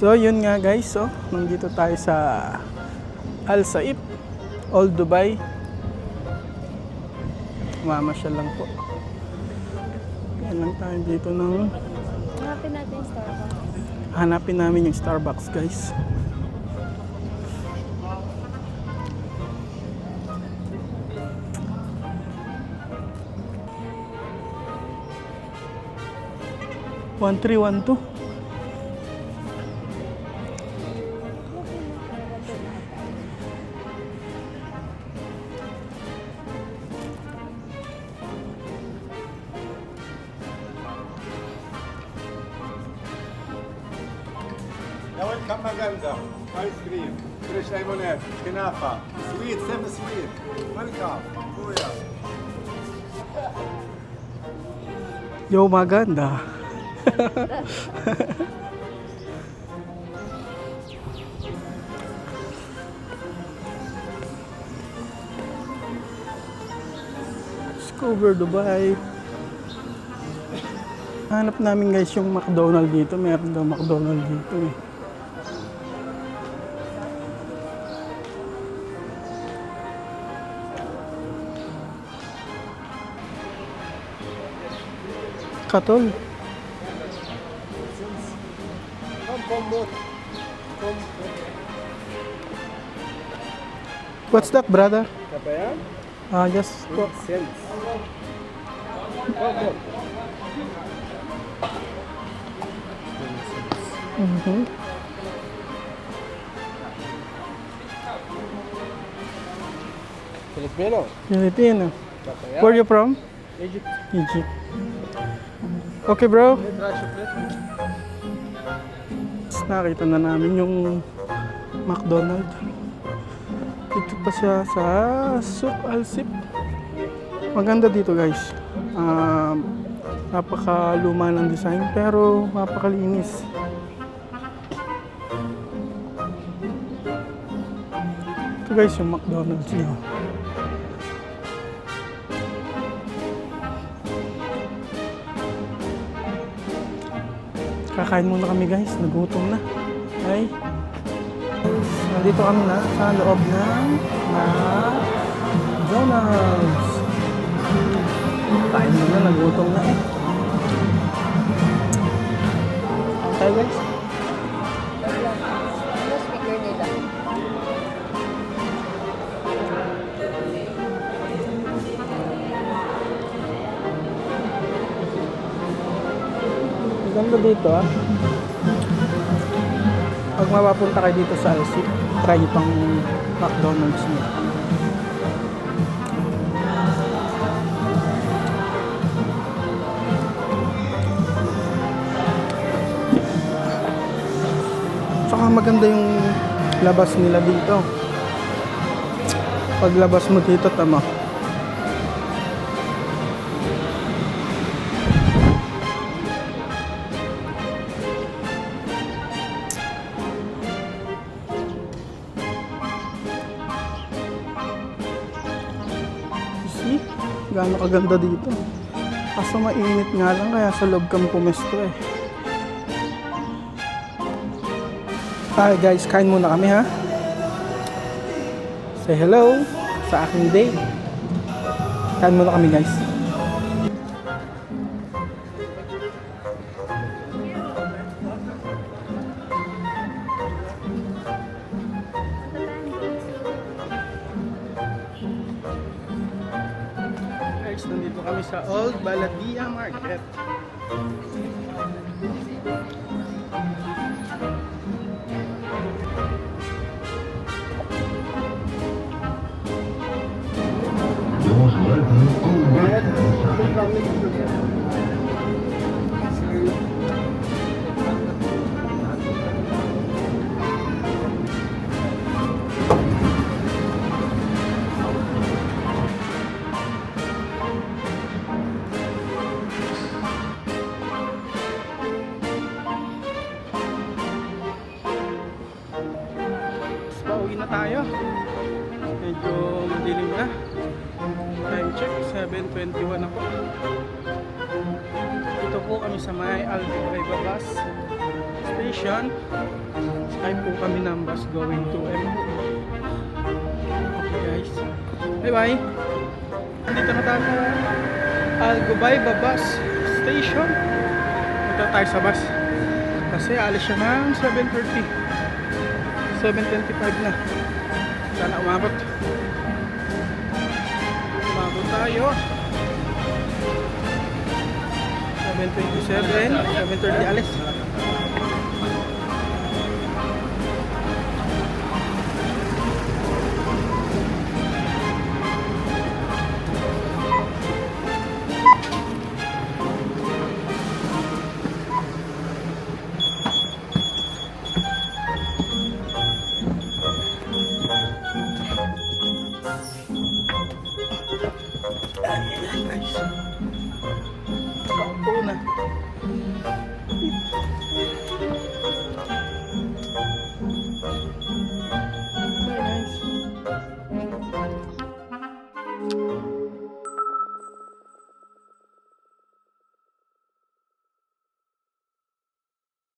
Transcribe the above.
So yun nga guys, so nandito tayo sa Al Saif, Old Dubai. Mamasyal lang po. Yan lang tayo dito ng... Hanapin natin yung Starbucks. Hanapin namin yung Starbucks guys. One three one two. Welcome Maganda, ice cream, fresh lemonade, kinafa, sweet, semi-sweet. Welcome, kuya. Yo, maganda. Discover Dubai. Hanap namin guys yung McDonald's dito. Meron daw McDonald's dito eh. Katol. What's that, brother? Kapayan? Just Cents. mm-hmm. Filipino. Filipino. Kapayan. Where you from? Egypt. Egypt. Okay, bro. Nakita na namin yung McDonald's. Dito pa siya sa Souk Al Saif. Maganda dito guys. Napakaluma ng design pero napakalinis. Ito guys yung McDonald's niyo. Kakain muna kami guys, nagutom na. Ay. Nandito kami na sa loob ng McDonald's. Kain muna, nagutom na eh. Okay guys. Ano speaker nila? Ganda dito ah. Pag mapapunta kayo dito sa Al Saif, try nyo pang McDonald's nyo. Saka maganda yung labas nila dito. Pag labas mo dito, tama. See? Gaano kaganda dito. Kaso mainit nga lang kaya sa loob kami pumesto eh. Hi guys, kain muna kami ha. Say hello sa aking day. Kain muna kami guys. Guys, nandito kami sa Old Baladia Market. Pauwi na tayo. Medyo madilim na. Time check, 7:21 ako. Dito po kami sa may Albuquerque bus station. Sakay po kami ng bus going to MU. Okay guys. Bye bye. Dito na tayo sa Albuquerque bus station. Dito tayo sa bus. Kasi alis siya ng 7:30. 7:25 na. Sana umabot. Umabot tayo. 7:27, 7:30 alis.